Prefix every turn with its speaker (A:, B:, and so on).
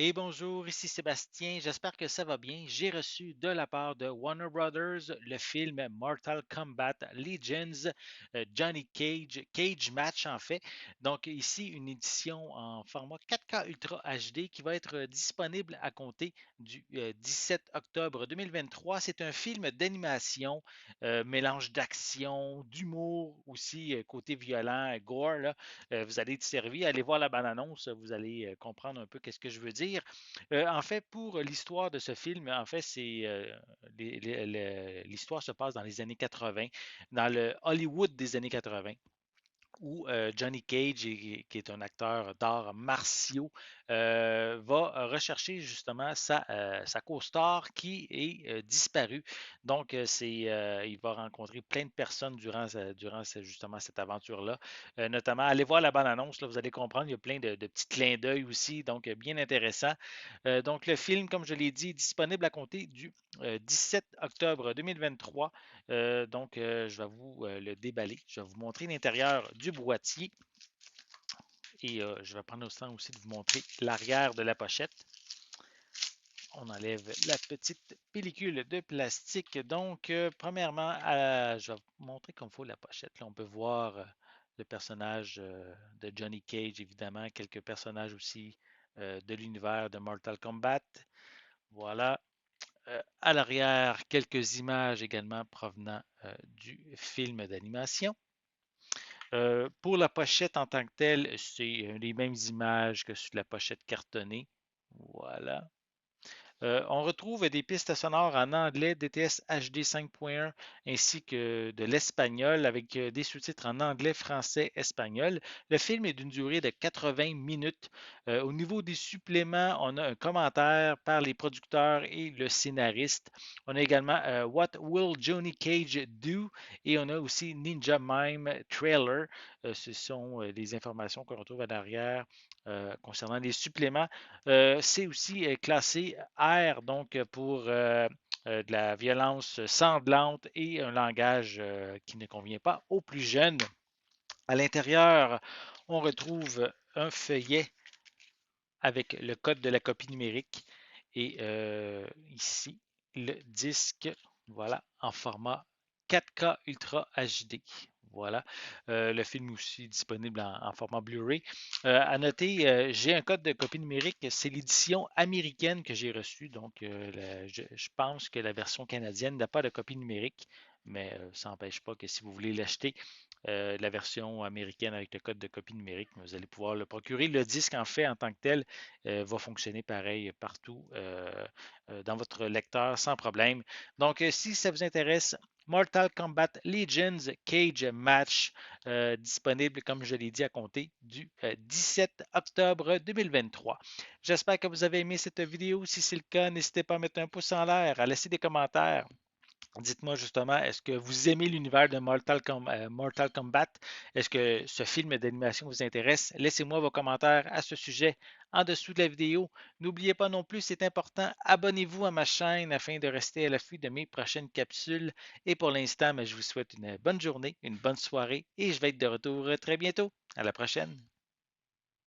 A: Et bonjour, ici Sébastien, j'espère que ça va bien. J'ai reçu de la part de Warner Brothers le film Mortal Kombat Legends, Johnny Cage, Cage Match en fait. Donc ici une édition en format 4K Ultra HD qui va être disponible à compter du 17 octobre 2023. C'est un film d'animation, mélange d'action, d'humour aussi, côté violent, gore, là. Vous allez être servi. Allez voir la bande-annonce, vous allez comprendre un peu qu'est-ce que je veux dire. En fait, pour l'histoire de ce film, en fait, c'est l'histoire se passe dans les années 80, dans le Hollywood des années 80 où Johnny Cage, qui est un acteur d'arts martiaux, va rechercher justement sa co-star qui est disparue. Donc, il va rencontrer plein de personnes durant justement cette aventure-là. Notamment, allez voir la bande-annonce, là, vous allez comprendre, il y a plein de petits clins d'œil aussi, donc bien intéressant. Donc, le film, comme je l'ai dit, est disponible à compter du 17 octobre 2023. Je vais vous le déballer. Je vais vous montrer l'intérieur du boîtier et je vais prendre le temps aussi de vous montrer l'arrière de la pochette. On enlève la petite pellicule de plastique. Donc, premièrement, je vais vous montrer comme il faut la pochette. Là, on peut voir le personnage de Johnny Cage, évidemment, quelques personnages aussi de l'univers de Mortal Kombat. Voilà. À l'arrière, quelques images également provenant du film d'animation. Pour la pochette en tant que telle, c'est les mêmes images que sur la pochette cartonnée. Voilà. On retrouve des pistes sonores en anglais DTS HD 5.1 ainsi que de l'espagnol avec des sous-titres en anglais, français, espagnol. Le film est d'une durée de 80 minutes. Au niveau des suppléments, on a un commentaire par les producteurs et le scénariste. On a également What Will Johnny Cage Do? Et on a aussi Ninja Mime Trailer. Ce sont les informations qu'on retrouve à l'arrière concernant les suppléments. C'est aussi classé R, donc pour de la violence sanglante et un langage qui ne convient pas aux plus jeunes. À l'intérieur, on retrouve un feuillet avec le code de la copie numérique et ici le disque, voilà, en format 4K Ultra HD. Voilà. Le film aussi disponible en format Blu-ray. À noter, j'ai un code de copie numérique. C'est l'édition américaine que j'ai reçue. Donc, je pense que la version canadienne n'a pas de copie numérique, mais ça n'empêche pas que si vous voulez l'acheter, la version américaine avec le code de copie numérique, vous allez pouvoir le procurer. Le disque, en fait, en tant que tel, va fonctionner pareil partout dans votre lecteur sans problème. Donc, si ça vous intéresse, Mortal Kombat Legends Cage Match, disponible, comme je l'ai dit, à compter du 17 octobre 2023. J'espère que vous avez aimé cette vidéo. Si c'est le cas, n'hésitez pas à mettre un pouce en l'air, à laisser des commentaires. Dites-moi justement, est-ce que vous aimez l'univers de Mortal Kombat? Est-ce que ce film d'animation vous intéresse? Laissez-moi vos commentaires à ce sujet en dessous de la vidéo. N'oubliez pas non plus, c'est important, abonnez-vous à ma chaîne afin de rester à l'affût de mes prochaines capsules. Et pour l'instant, je vous souhaite une bonne journée, une bonne soirée et je vais être de retour très bientôt. À la prochaine.